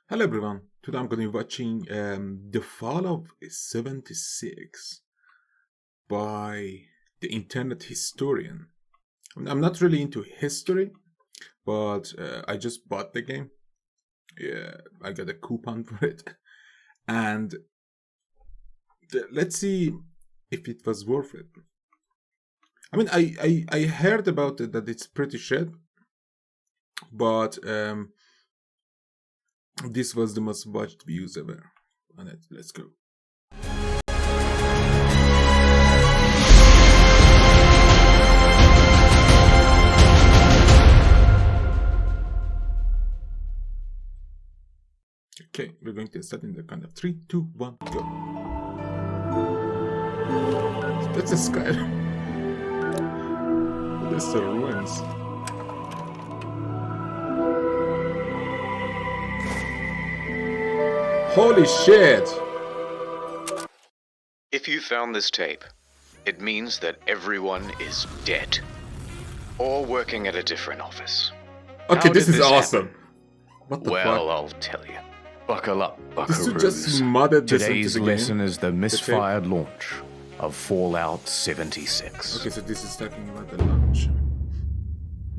Hello everyone, today I'm going to be watching The Fall of 76 by the internet historian. I'm not really into history, but I just bought the game. Yeah, I got a coupon for it. And let's see if it was worth it. I mean, I heard about it that it's pretty shit, but this was the most watched views ever on it. Let's go. Okay, we're going to start in the count of 3, 2, 1, go. That's a sky. That's the ruins. Holy shit! If you found this tape, it means that everyone is dead. Or working at a different office. Okay, How this did is this awesome. happen? What the Well, fuck? I'll tell you. Buckle up, This dude just buckaroos. modded this into Today's the lesson game. is the misfired launch of Fallout 76. Okay, so this is talking about the launch.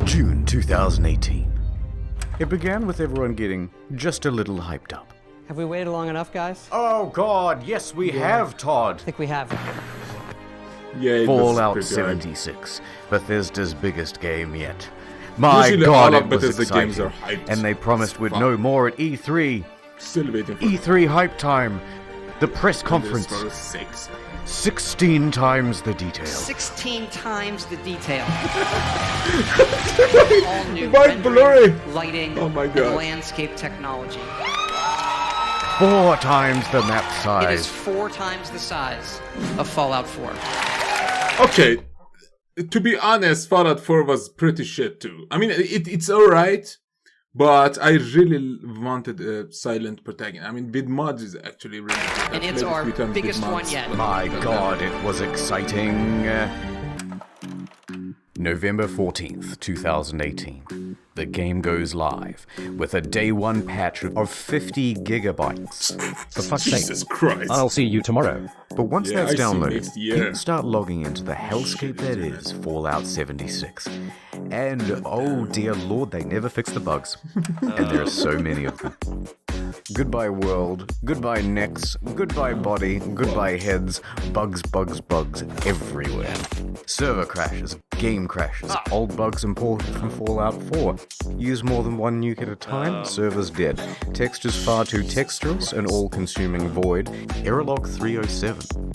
June 2018. It began with everyone getting just a little hyped up. Have we waited long enough, guys? Oh God, yes we have, Todd. I think we have. Yeah, it was Fallout pretty hype. 76, Bethesda's biggest game yet. My Usually God, all it of was Bethesda exciting. games are hyped And they as promised we'd fuck. know more at E3. Still waiting for E3 hype time. The press conference. This for 6. 16 times the detail. 16 times the detail. All new Mind blurry. lighting, Oh my and God. landscape technology. 4 times the map It is size. 4 times the size of Fallout 4. Okay, to be honest, Fallout 4 was pretty shit too. I mean, it's alright, but I really wanted a silent protagonist. I mean, with mods is actually really good. And I've it's played a our few times with biggest one mods, yet. but- My God, it was exciting. November 14th, 2018. The game goes live with a day one patch of 50 gigabytes. For fuck's Jesus sake. Christ. I'll see you tomorrow. But once Yeah, that's I see downloaded, next year. people start logging into the hellscape that is Fallout 76. And oh dear lord, they never fix the bugs. And there are so many of them. Goodbye world, goodbye necks, goodbye body, goodbye heads, bugs, bugs, bugs everywhere. Server crashes, game crashes, old bugs imported from Fallout 4. Use more than one nuke at a time, server's dead. Textures far too texturous and all-consuming void. Error log 307.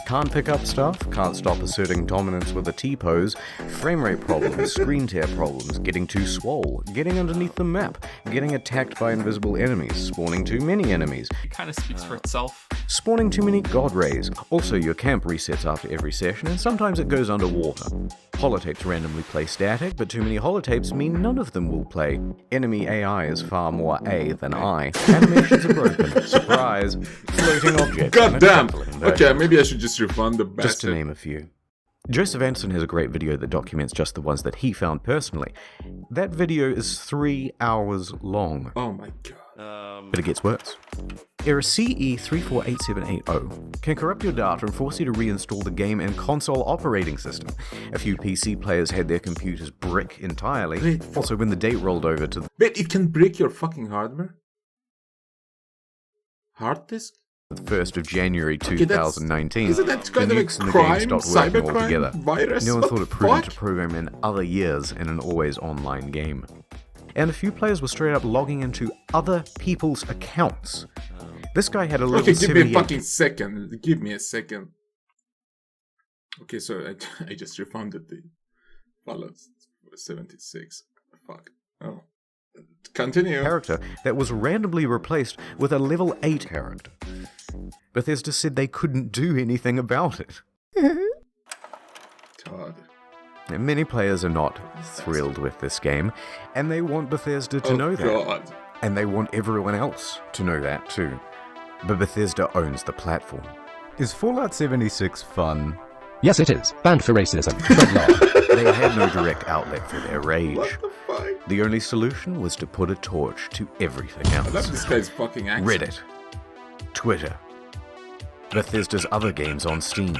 Can't pick up stuff, can't stop asserting dominance with a T-pose, framerate problems, screen tear problems, getting too swole, getting underneath the map, getting attacked by invisible enemies, spawning too many enemies, It kind of speaks for itself. spawning too many god rays. Also, your camp resets after every session, and sometimes it goes underwater. Holotapes randomly play static, but too many holotapes mean none of them will play. Enemy AI is far more A than I. Animations are broken. Surprise. Floating objects. God and a damn. shuffling Okay, version. maybe I should just refund the bastard. Just to name a few. Joseph Anderson has a great video that documents just the ones that he found personally. That video is 3 hours long. Oh my god. But it gets worse. Error CE348780 can corrupt your data and force you to reinstall the game and console operating system. A few PC players had their computers brick entirely. Wait. Also, when the date rolled over to Wait, it can break your fucking hardware? Hard disk? the 1st of January Okay, that's- 2019, Isn't that kind the of a nukes in the crime? game stopped working Cybercrime? altogether. Virus? No one What thought the it prudent fuck? to program in other years in an always online game. And a few players were straight up logging into other people's accounts. This guy had a level Okay, give me a 78 fucking second. Give me a second. Okay, so I just refunded the Fallout 76. Fuck. Oh. Continue. character that was randomly replaced with a level 8 character. Bethesda said they couldn't do anything about it. Todd. And many players are not thrilled with this game, and they want Bethesda to know that. God. And they want everyone else to know that too. But Bethesda owns the platform. Is Fallout 76 fun? Yes, it is. Banned for racism. Spread love. They had no direct outlet for their rage. What the fuck? The only solution was to put a torch to everything I love else. this guy's fucking accent. Reddit, Twitter, Bethesda's other games on Steam.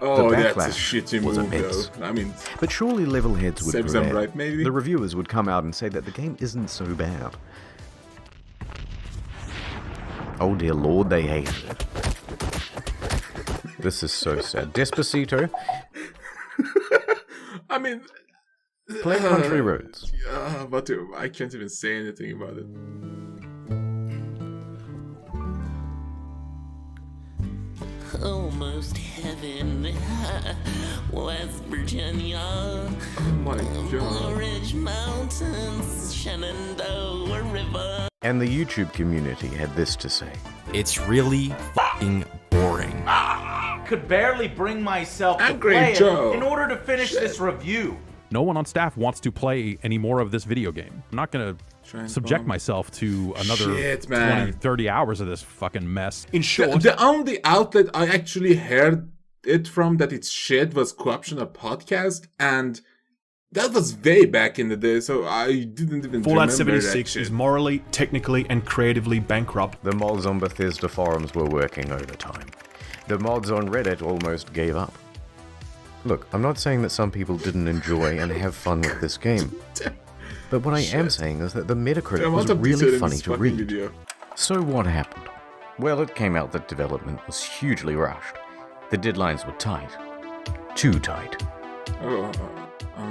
Oh, The that's a backlash shitty was move, immense. though. I mean, But surely level heads would serves them prevail. right, maybe? The reviewers would come out and say that the game isn't so bad. Oh dear lord, they hated it. This is so sad. Despacito, I mean, play Country Roads. but I can't even say anything about it. Almost heaven, West Virginia. Oh my god. Ridge Mountains, Shenandoah River. And the YouTube community had this to say. It's really fucking boring. Could barely bring myself to Angry play Joe. it in order to finish this review. No one on staff wants to play any more of this video game. I'm not going Try to and subject bomb. myself to another Shit, man. 20, 30 hours of this fucking mess. In short, The only outlet I actually heard it from that it's shit was Co-optional Podcast, and that was way back in the day, so I didn't even Fallout remember that 76 shit. is morally, technically, and creatively bankrupt. The mods on Bethesda forums were working overtime. The mods on Reddit almost gave up. Look, I'm not saying that some people didn't enjoy and have fun with this game. But what I am saying is that the The Metacritic amount was of detail really in funny this to fucking read. video. So what happened? Well, it came out that development was hugely rushed. The deadlines were tight. Too tight.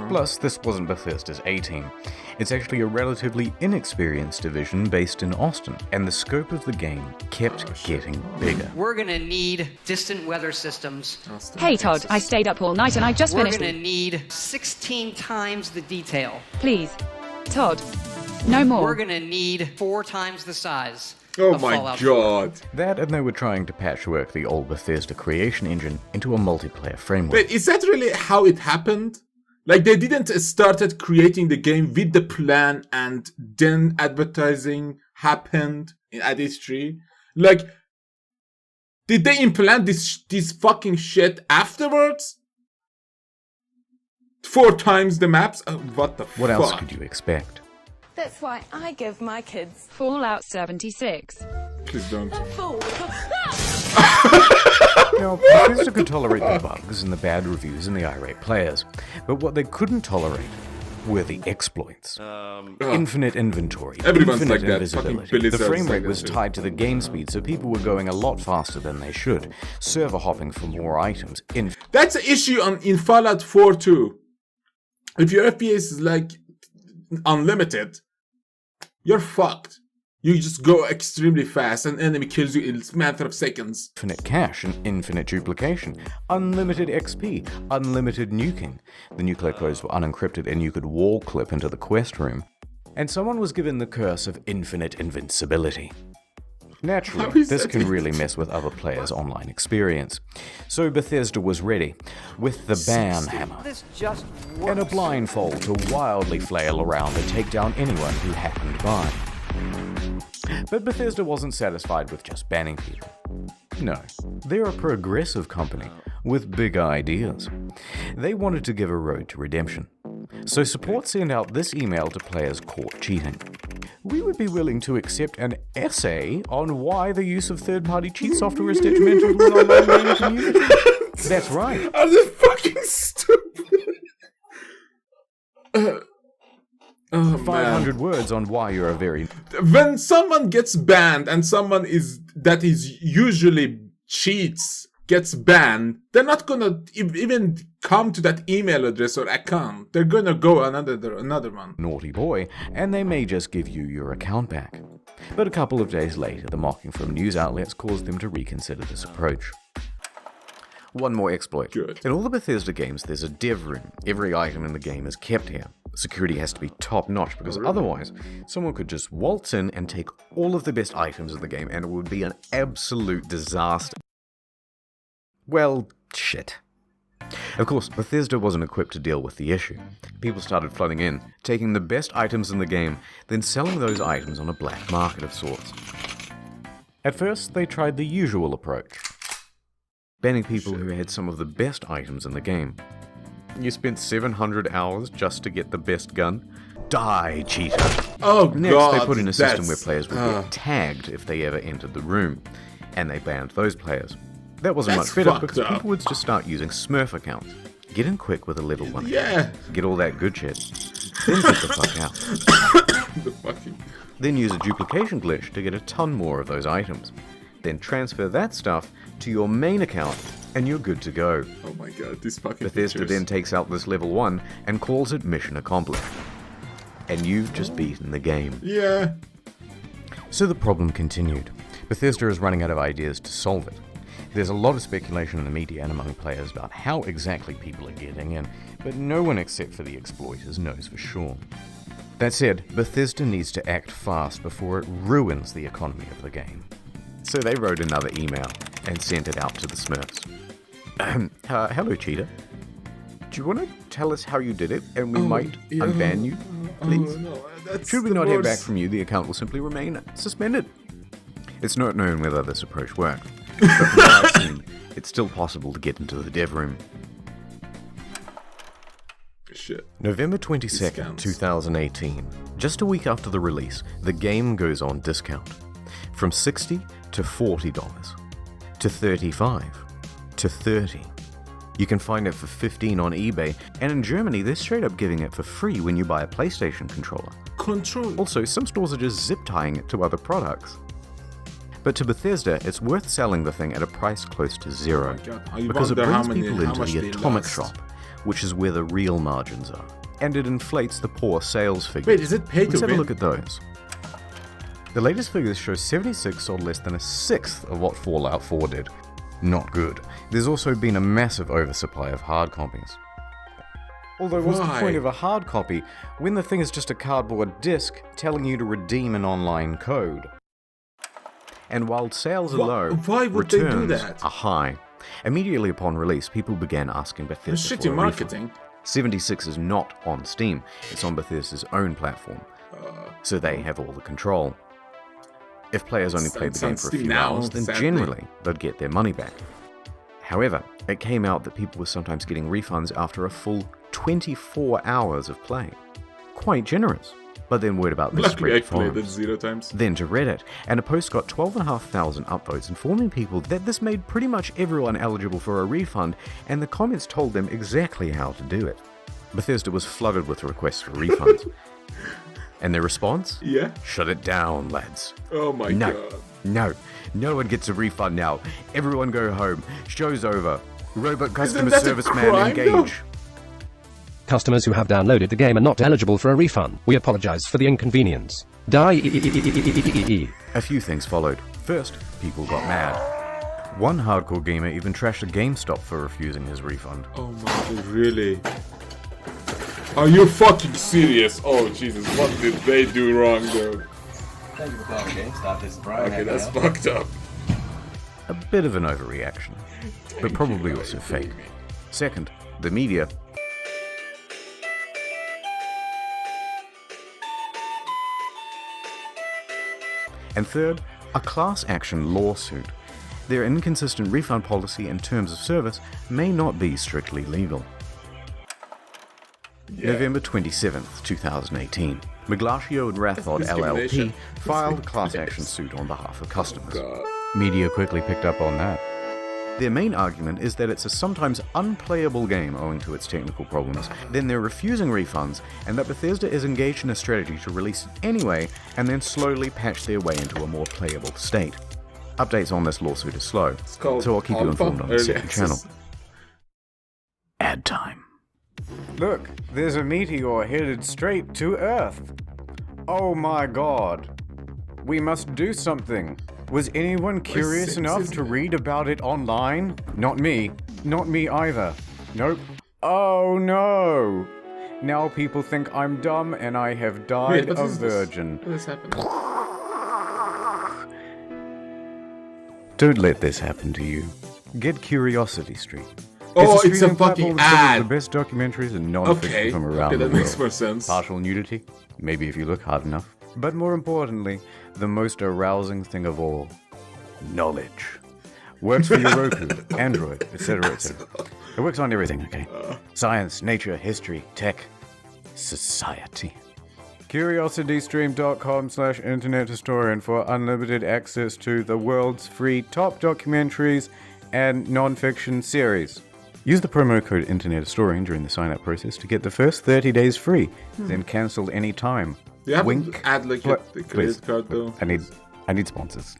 Plus, this wasn't Bethesda's A-team. It's actually a relatively inexperienced division based in Austin, and the scope of the game kept getting bigger. We're gonna need distant weather systems. Hey Todd, I stayed up all night and I just We're finished. gonna need 16 times the detail. Please, Todd, no more. We're gonna need 4 times the size Oh of my Fallout 4. god. That, and they were trying to patchwork the old Bethesda creation engine into a multiplayer framework. Wait, is that really how it happened? Like, they didn't started creating the game with the plan and then advertising happened at E3? Like, did they implement this fucking shit afterwards? 4 times the maps? What the fuck? What else could you expect? That's why I give my kids Fallout 76. Please don't. food. Now, Bethesda could tolerate the bugs and the bad reviews and the irate players, but what they couldn't tolerate were the exploits. Infinite inventory, Everyone's infinite like that, invisibility. fucking Billy The Zell's frame like rate that was too. tied to the game speed, so people were going a lot faster than they should. Server hopping for more items. That's an issue in Fallout 4 too. If your FPS is like unlimited, you're fucked. You just go extremely fast, and enemy kills you in a matter of seconds. Infinite cache and infinite duplication, unlimited XP, unlimited nuking. The nuclear codes were unencrypted and you could wall clip into the quest room. And someone was given the curse of infinite invincibility. How Naturally, is this that can even really mess with other players' online experience. So Bethesda was ready, with the ban hammer, This just and a works. blindfold to wildly flail around and take down anyone who happened by. But Bethesda wasn't satisfied with just banning people. No, they're a progressive company with big ideas. They wanted to give a road to redemption. So support sent out this email to players caught cheating. We would be willing to accept an essay on why the use of third-party cheat software is detrimental to an online gaming community. That's right. Are they fucking stupid? Oh, 500 words on why you're a very... When someone gets banned and someone that is usually cheats gets banned, they're not gonna even come to that email address or account. They're gonna go another one. naughty boy, and they may just give you your account back. But a couple of days later, the mocking from news outlets caused them to reconsider this approach. One more exploit. Good. In all the Bethesda games, there's a dev room. Every item in the game is kept here. Security has to be top-notch, because otherwise, someone could just waltz in and take all of the best items in the game, and it would be an absolute disaster. Well, shit. Of course, Bethesda wasn't equipped to deal with the issue. People started flooding in, taking the best items in the game, then selling those items on a black market of sorts. At first, they tried the usual approach. banning people who had some of the best items in the game. You spent 700 hours just to get the best gun? Die, cheater! Oh Next, god, they put in a system where that's- players would get tagged if they ever entered the room, and they banned those players. That wasn't That's much better fucked because up. people would just start using Smurf accounts. Get in quick with a level 1. Yeah. Get all that good shit. Then get the fuck out. The fucking... Then use a duplication glitch to get a ton more of those items. Then transfer that stuff to your main account, and you're good to go. Oh my god, these fucking Bethesda pictures. then takes out this level 1 and calls it mission accomplished. And you've just beaten the game. Yeah. So the problem continued. Bethesda is running out of ideas to solve it. There's a lot of speculation in the media and among players about how exactly people are getting in, but no one except for the exploiters knows for sure. That said, Bethesda needs to act fast before it ruins the economy of the game. So they wrote another email and sent it out to the Smurfs. Hello, cheater. Do you want to tell us how you did it, and we might unban you, please? Should we not hear back from you, the account will simply remain suspended. It's not known whether this approach worked, but from what I've seen, it's still possible to get into the dev room. Shit. November 22nd, 2018. Just a week after the release, the game goes on discount. From $60 to $40, to $35, to $30. You can find it for $15 on eBay, and in Germany they're straight up giving it for free when you buy a PlayStation controller. Also, some stores are just zip tying it to other products. But to Bethesda, it's worth selling the thing at a price close to zero, because it brings people into the atomic shop, which is where the real margins are, and it inflates the poor sales figures. Wait, is it pay to Let's have a win? look at those. The latest figures show 76 sold less than a sixth of what Fallout 4 did. Not good. There's also been a massive oversupply of hard copies. Although what's the Why? point of a hard copy when the thing is just a cardboard disc telling you to redeem an online code? And while sales are low, why would they do returns that? are high. Immediately upon release, people began asking Bethesda It's for shitty a marketing. refund. 76 is not on Steam, it's on Bethesda's own platform, so they have all the control. If players only played the game for a few hours, then generally they'd get their money back. However, it came out that people were sometimes getting refunds after a full 24 hours of play. Quite generous. But then word about this Luckily I spread played it forums. 0 times. Then to Reddit, and a post got 12,500 upvotes informing people that this made pretty much everyone eligible for a refund, and the comments told them exactly how to do it. Bethesda was flooded with requests for refunds. And their response? Yeah. Shut it down, lads. Oh my No, god. no one gets a refund now. Everyone go home. Show's over. Robot customer that a service man crime, though? engage. Customers who have downloaded the game are not eligible for a refund. We apologize for the inconvenience. Die. A few things followed. First, people got mad. One hardcore gamer even trashed a GameStop for refusing his refund. Oh my god, really? Are you fucking serious? Oh Jesus, what did they do wrong though? Thank you for calling GameStop. This is Brian. Okay, that's fucked up. A bit of an overreaction, but probably also fake. Second, the media. And third, a class action lawsuit. Their inconsistent refund policy and terms of service may not be strictly legal. November 27th, 2018. Miglaccio and Rathod LLP discrimination. filed a class action suit on behalf of customers. Media quickly picked up on that. Their main argument is that it's a sometimes unplayable game owing to its technical problems, then they're refusing refunds, and that Bethesda is engaged in a strategy to release it anyway and then slowly patch their way into a more playable state. Updates on this lawsuit are slow, so I'll keep you informed on the second channel. Ad time. Look, there's a meteor headed straight to Earth. Oh my god. We must do something. Was anyone curious enough to read about it online? Not me. Not me either. Nope. Oh no. Now people think I'm dumb and I have died a virgin. What is happening? Don't let this happen to you. Get Curiosity Street. Oh, it's a streaming fucking platform that delivers ad. the best documentaries and non-fiction Okay, from around okay, the that world. makes more sense. Partial nudity? Maybe if you look hard enough. But more importantly, the most arousing thing of all, knowledge. Works for your Roku, Android, etc., etc. It works on everything, okay? Science, nature, history, tech, society. CuriosityStream.com/internet historian for unlimited access to the world's free top documentaries and non-fiction series. Use the promo code Internet Historian during the sign-up process to get the first 30 days free, then cancel any time. You have Wink. to add like What? the Please. credit card though. I need sponsors.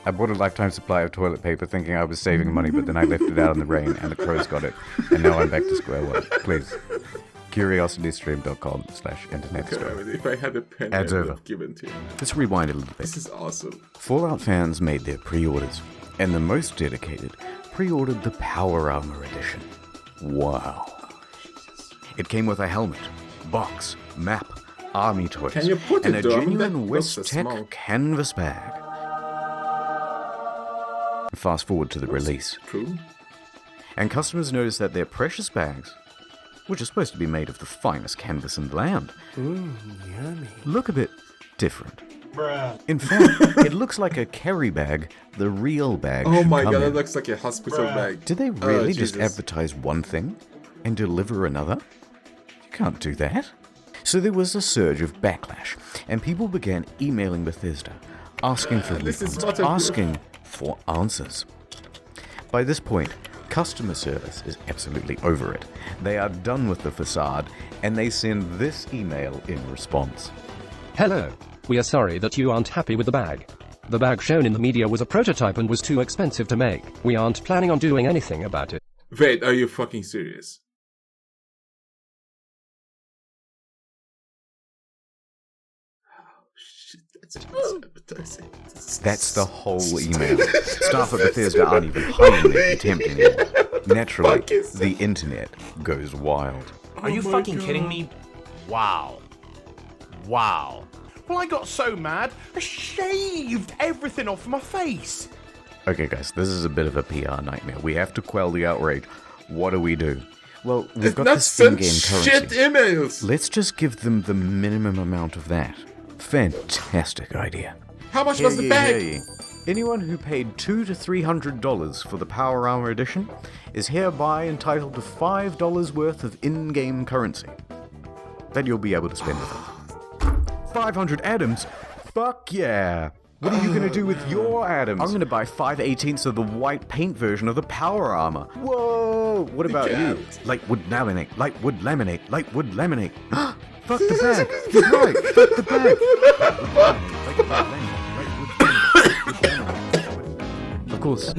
I bought a lifetime supply of toilet paper thinking I was saving money, but then I left it out in the rain and the crows got it. And now I'm back to square one. Please. CuriosityStream.com/internet historian. If I had a pen, Ads I would over. have given to you. Let's rewind a little bit. This is awesome. Fallout fans made their pre-orders, and the most dedicated pre-ordered the Power Armor Edition. Wow. It came with a helmet, box, map, army toys, Can you put and it a though? I mean, genuine that looks so West Tech small. canvas bag. Fast forward to the release, True. and customers noticed that their precious bags, which are supposed to be made of the finest canvas in the land, look a bit different. In fact, it looks like a carry bag the real bag Oh should my come god, in. that looks like a hospital bag. Did they really just Jesus. advertise one thing and deliver another? You can't do that. So there was a surge of backlash, and people began emailing Bethesda, asking for this is refunds, not a- asking for answers. By this point, customer service is absolutely over it. They are done with the facade, and they send this email in response. Hello. We are sorry that you aren't happy with the bag. The bag shown in the media was a prototype and was too expensive to make. We aren't planning on doing anything about it. Wait, are you fucking serious? Oh shit, that's advertising. That's the whole email. Staff at Bethesda aren't even hiding their contempt anymore. Naturally, the internet goes wild. Are you fucking kidding me? Wow. Wow. Well, I got so mad, I shaved everything off my face. Okay, guys, this is a bit of a PR nightmare. We have to quell the outrage. What do we do? Well, we've got this in-game shit currency. emails. Let's just give them the minimum amount of that. Fantastic idea. How much was the bag? Hear ye. Anyone who paid $200 to $300 for the Power Armor Edition is hereby entitled to $5 worth of in-game currency that you'll be able to spend with it. 500 atoms? Fuck yeah! What are you gonna do with your atoms? I'm gonna buy 5/18 of the white paint version of the Power Armor. Whoa! What about you? Light wood laminate, light wood laminate, light wood laminate. Fuck the bag! You're right! Fuck the bag! Of course.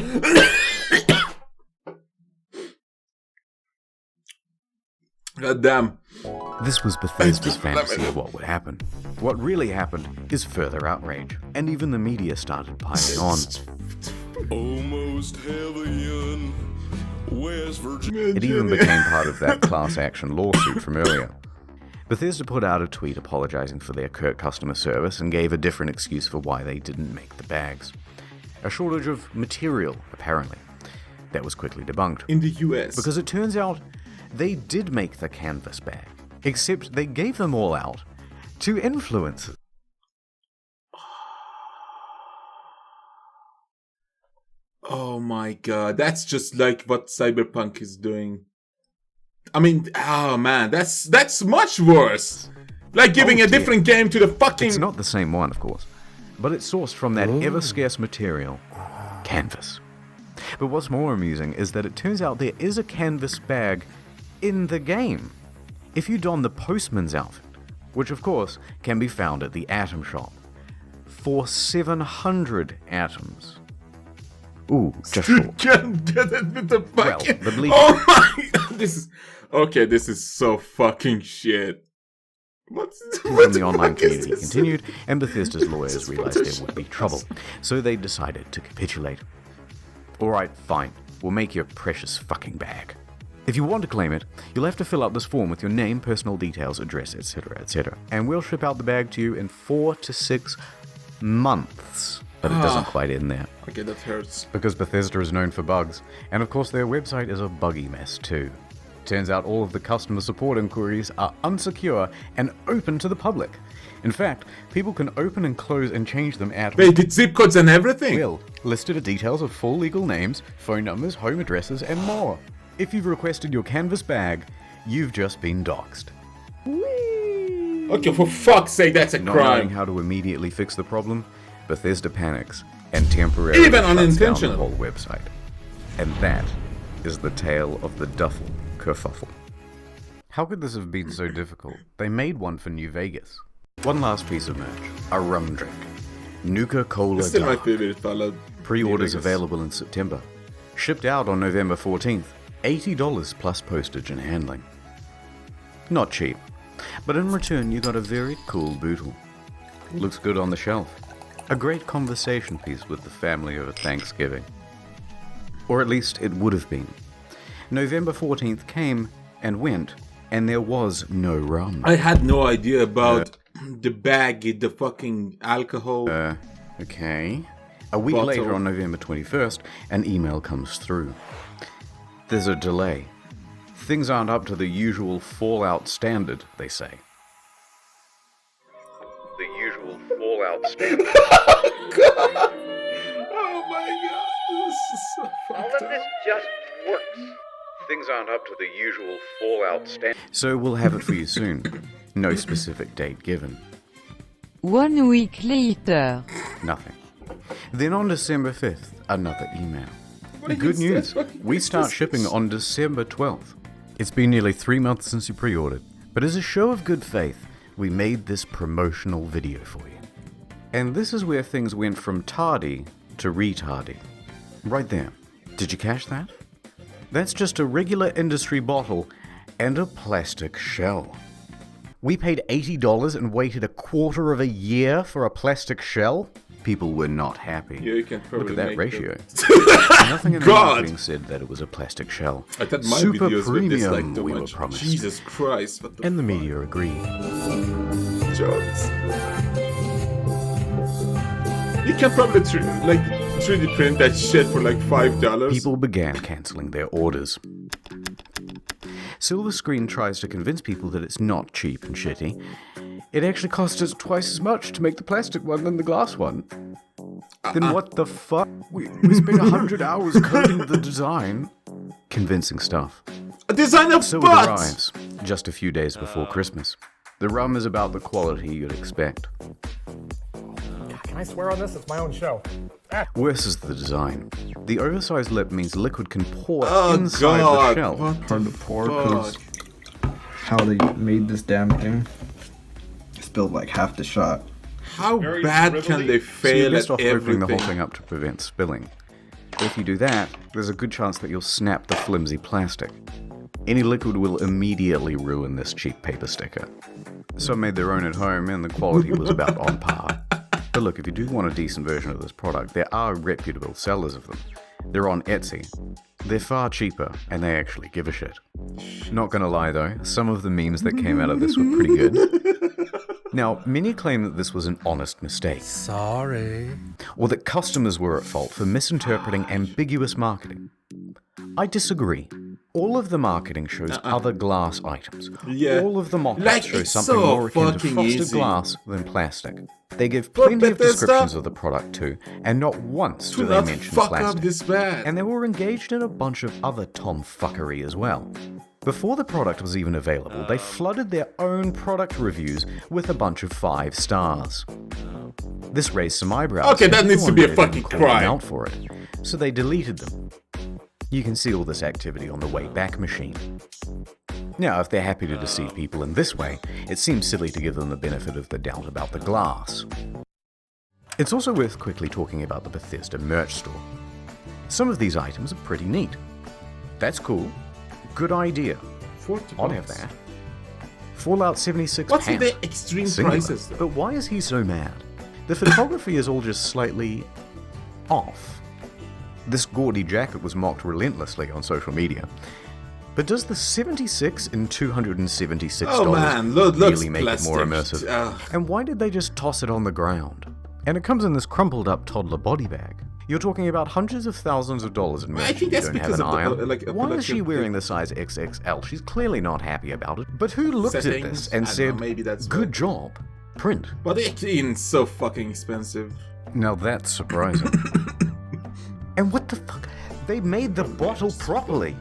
God damn. This was Bethesda's fantasy of what would happen. What really happened is further outrage, and even the media started piling on. Almost heaven, West Virginia. It even became part of that class action lawsuit from earlier. Bethesda put out a tweet apologizing for their curt customer service and gave a different excuse for why they didn't make the bags. A shortage of material, apparently. That was quickly debunked. In the US. Because it turns out they did make the canvas bag, except they gave them all out to influencers. Oh my god, that's just like what Cyberpunk is doing. I mean, oh man, that's much worse. Like giving a different game to the fucking... It's not the same one, of course, but it's sourced from that ever-scarce material, canvas. But what's more amusing is that it turns out there is a canvas bag in the game. If you don the postman's outfit, which of course can be found at the Atom Shop, for 700 atoms. Ooh, just short. Can't get it with the fucking... the bleach... Oh my god, this is... Okay, this is so fucking shit. What From the online fuck is community this? continued, and Bethesda's lawyers realized there would be trouble, so they decided to capitulate. Alright, fine. We'll make your precious fucking bag. If you want to claim it, you'll have to fill out this form with your name, personal details, address, etc., etc. And we'll ship out the bag to you in 4 to 6 months. But it doesn't quite end there. Okay, that hurts. Because Bethesda is known for bugs, and of course their website is a buggy mess too. Turns out all of the customer support inquiries are unsecure and open to the public. In fact, people can open and close and change them at Wait, it's zip codes and everything? will, listed are details of full legal names, phone numbers, home addresses, and more. If you've requested your canvas bag, you've just been doxxed. Okay, for fuck's sake, that's a Not knowing crime. how to immediately fix the problem, Bethesda panics and temporarily Even shuts down the unintentional. whole website. And that is the tale of the Duffel kerfuffle. How could this have been so difficult? They made one for New Vegas. One last piece of merch, a rum drink. Nuka Cola It's still my Dark. favorite fellow. Pre-orders available in September. Shipped out on November 14th. $80 plus postage and handling. Not cheap, but in return you got a very cool bootle. Looks good on the shelf. A great conversation piece with the family over Thanksgiving. Or at least it would have been. November 14th came and went, and there was no rum. I had no idea about the bag, the fucking alcohol. Okay. A week Bottle. later on November 21st, an email comes through. There's a delay. Things aren't up to the usual Fallout standard, they say. The usual Fallout standard. Oh my god, this is so fucked up. just works. Things aren't up to the usual Fallout standard. So we'll have it for you soon. No specific date given. 1 week later. Nothing. Then on December 5th, another email. What Good is news. this? We start shipping on December 12th. It's been nearly 3 months since you pre-ordered, but as a show of good faith, we made this promotional video for you. And this is where things went from tardy to retardy. Right there. Did you catch that? That's just a regular industry bottle and a plastic shell. We paid $80 and waited a quarter of a year for a plastic shell? People were not happy. Yeah, you can Look probably at that make ratio. them. Nothing in the God! marketing said that it was a plastic shell. I thought my Super videos were premium, disliked too we were much. promised. Jesus Christ, what the And the media agreed. jokes. You can probably 3D print that shit for like $5. People began cancelling their orders. Silver Screen tries to convince people that it's not cheap and shitty. It actually costs us twice as much to make the plastic one than the glass one. Then what the fuck? We spent 100 hours coding the design. Convincing stuff. A design of So it butts! arrives, just a few days before Christmas. The rum is about the quality you'd expect. Can I swear on this? It's my own show. Worse is the design. The oversized lip means liquid can pour Oh, inside God. the shell. What Hard the to pour because fuck? how they made this damn thing. Spilled like half the shot. How bad can they So you're fail best at off opening everything? the whole thing up to prevent spilling. If you do that, there's a good chance that you'll snap the flimsy plastic. Any liquid will immediately ruin this cheap paper sticker. Some made their own at home and the quality was about on par. But look, if you do want a decent version of this product, there are reputable sellers of them. They're on Etsy. They're far cheaper, and they actually give a shit. Not gonna lie though, some of the memes that came out of this were pretty good. Now, many claim that this was an honest mistake. Sorry. Or that customers were at fault for misinterpreting ambiguous marketing. I disagree. All of the marketing shows other glass items. Yeah. All of the mock-ups Like, show it's something so more akin to fucking frosted easy. glass than plastic. They give plenty of Bethesda, descriptions of the product too, and not once do Do they not mention fuck plastic. up this bad. And they were engaged in a bunch of other tomfuckery as well. Before the product was even available, they flooded their own product reviews with a bunch of 5 stars. This raised some eyebrows. Okay, that and needs to be a everyone fucking called them crime. out for it, so they deleted them. You can see all this activity on the Wayback Machine. Now, if they're happy to deceive people in this way, it seems silly to give them the benefit of the doubt about the glass. It's also worth quickly talking about the Bethesda merch store. Some of these items are pretty neat. That's cool. Good idea. 40 I'd have bucks. that. Fallout 76 What's pants. with the extreme Singular. prices though? But why is he so mad? The photography is all just slightly off. This gaudy jacket was mocked relentlessly on social media. But does the 76 and $276 Oh man, looks really make plastic. it more immersive? And why did they just toss it on the ground? And it comes in this crumpled up toddler body bag. You're talking about hundreds of thousands of dollars in I merch think you that's don't have because an of eye on. Why is she like, wearing the size XXL? She's clearly not happy about it. But who looked at this and said, maybe that's good job, print? But it's so fucking expensive. Now that's surprising. And what the fuck? They made the bottle properly.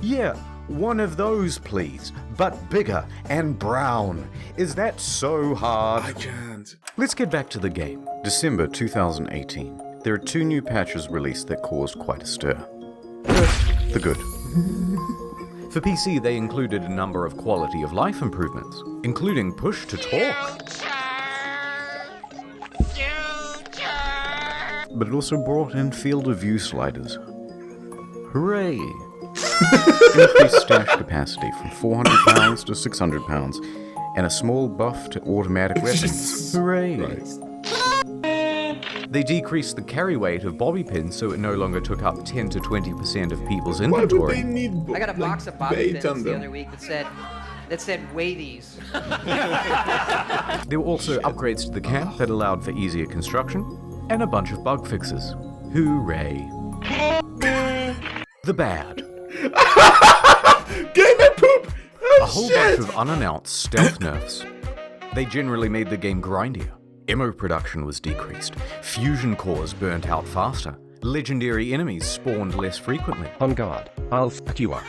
Yeah, one of those, please, but bigger and brown. Is that so hard? I can't. Let's get back to the game. December 2018. There are 2 new patches released that caused quite a stir. First, the good. For PC, they included a number of quality of life improvements, including push to talk. But it also brought in field of view sliders. Hooray! Increased stash capacity from £400 to £600, and a small buff to automatic weapons. Hooray! Christ. They decreased the carry weight of bobby pins so it no longer took up 10 to 20% of people's Why would inventory. they need I got a box of bobby bait pins on the them? other week that said weigh these. There were also upgrades to the camp that allowed for easier construction, and a bunch of bug fixes. Hooray. The bad. Game and poop! Oh, A whole shit! bunch of unannounced stealth nerfs. They generally made the game grindier. Ammo production was decreased. Fusion cores burnt out faster. Legendary enemies spawned less frequently. On guard, I'll fuck you up.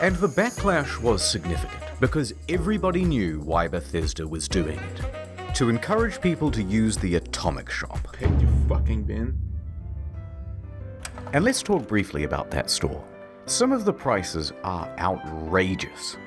And the backlash was significant, because everybody knew why Bethesda was doing it. To encourage people to use the Atomic Shop. Paid you fucking bin. And let's talk briefly about that store. Some of the prices are outrageous.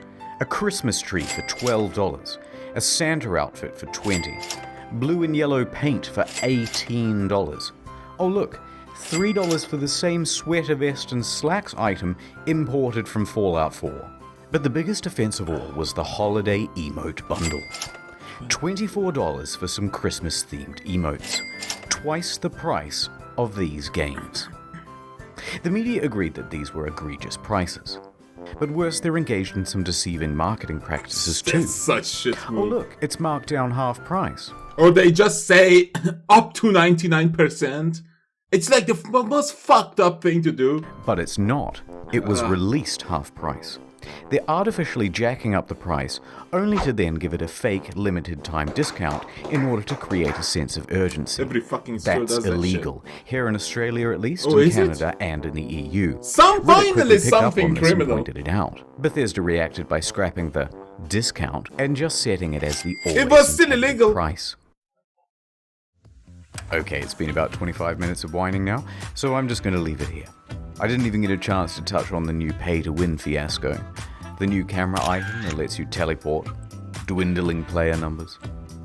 A Christmas tree for $12, a Santa outfit for $20, blue and yellow paint for $18. Oh look, $3 for the same sweater vest and slacks item imported from Fallout 4. But the biggest offense of all was the holiday emote bundle. $24 for some Christmas-themed emotes. Twice the price of these games. The media agreed that these were egregious prices. But worse, they're engaged in some deceiving marketing practices too. That's such shit move. Oh look, it's marked down half price. Or they just say up to 99%. It's like the most fucked up thing to do. But it's not. It was released half price. They're artificially jacking up the price, only to then give it a fake limited time discount in order to create a sense of urgency. Every fucking store That's does that illegal. Here in Australia at least, Oh, in is it? Canada and in the EU. Some Reddit finally quickly picked up something on this and criminal. pointed it out. Bethesda reacted by scrapping the discount and just setting it as the It was still intended illegal. price. Okay, it's been about 25 minutes of whining now, so I'm just going to leave it here. I didn't even get a chance to touch on the new pay-to-win fiasco. The new camera item that lets you teleport, dwindling player numbers.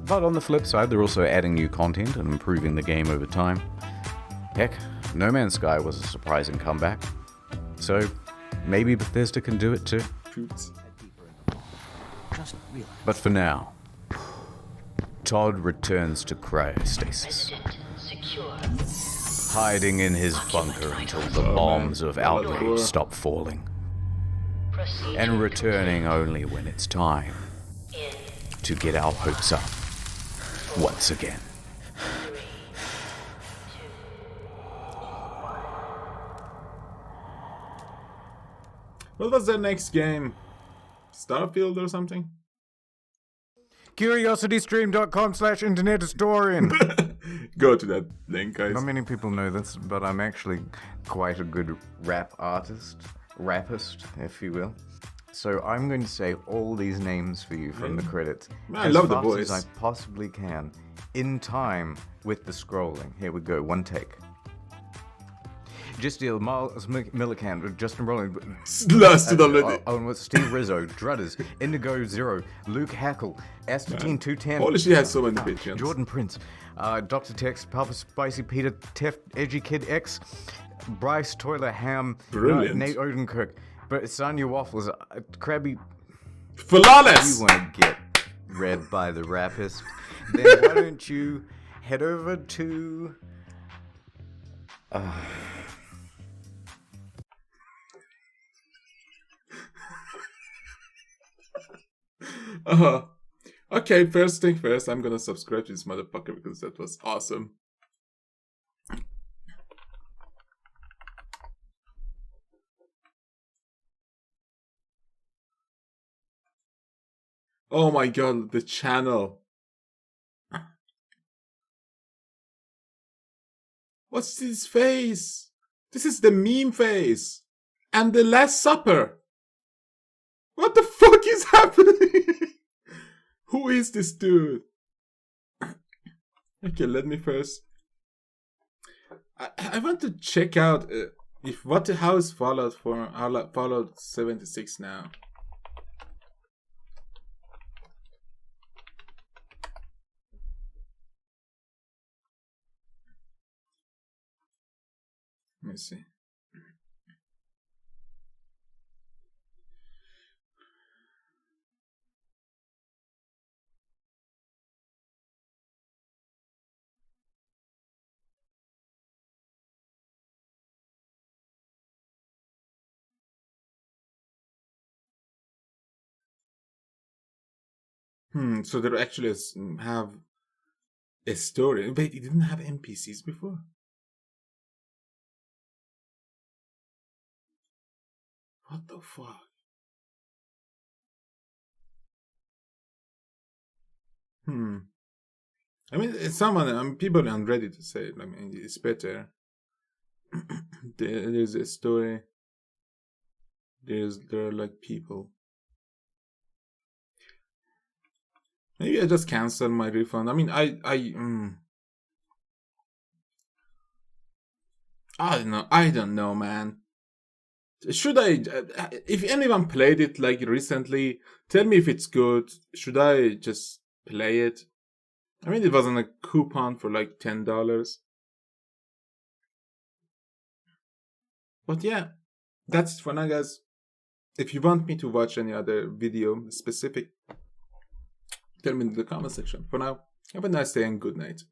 But on the flip side, they're also adding new content and improving the game over time. Heck, No Man's Sky was a surprising comeback. So, maybe Bethesda can do it too. But for now, Todd returns to cryostasis, hiding in his bunker until the bombs of outrage stop falling, and returning only when it's time to get our hopes up once again. What was the next game? Starfield or something? CuriosityStream.com/internethistorian. Go to that link, guys. Not many people know this, but I'm actually quite a good rap artist, rappist, if you will. So I'm going to say all these names for you from the credits. I love the as voice. fast as I possibly can, in time with the scrolling. Here we go, one take. Just deal, Miles Millican, Justin Rowland, Lasted already. Owen with Steve Rizzo, Drudders, Indigo Zero, Luke Hackle, Astatine 210. Holy shit, has so many bitches. Jordan Prince, Dr. Tex, Papa Spicy Peter, Teft, Edgy Kid X, Bryce Toiler Ham, Brilliant. Nate Odenkirk, but Sanya Waffles, Krabby. Flawless! You want to get read by the rapist? Then why don't you head over to. Okay, first thing first, I'm gonna subscribe to this motherfucker because that was awesome. Oh my god, the channel. What's this face? This is the meme face. And the Last Supper. What the fuck is happening? Who is this dude? Okay, let me first. I want to check out if how is Fallout 76 now. Let me see. So they actually have a story. Wait, it didn't have NPCs before? What the fuck? I mean, people are ready to say it. I mean, it's better. There's a story. There are like people. Maybe I just cancel my refund. I mean, I don't know, man. Should I? If anyone played it like recently, tell me if it's good. Should I just play it? I mean, it was on a coupon for like $10. But yeah, that's it for now, guys. If you want me to watch any other video specific, tell me in the comment section. For now, have a nice day and good night.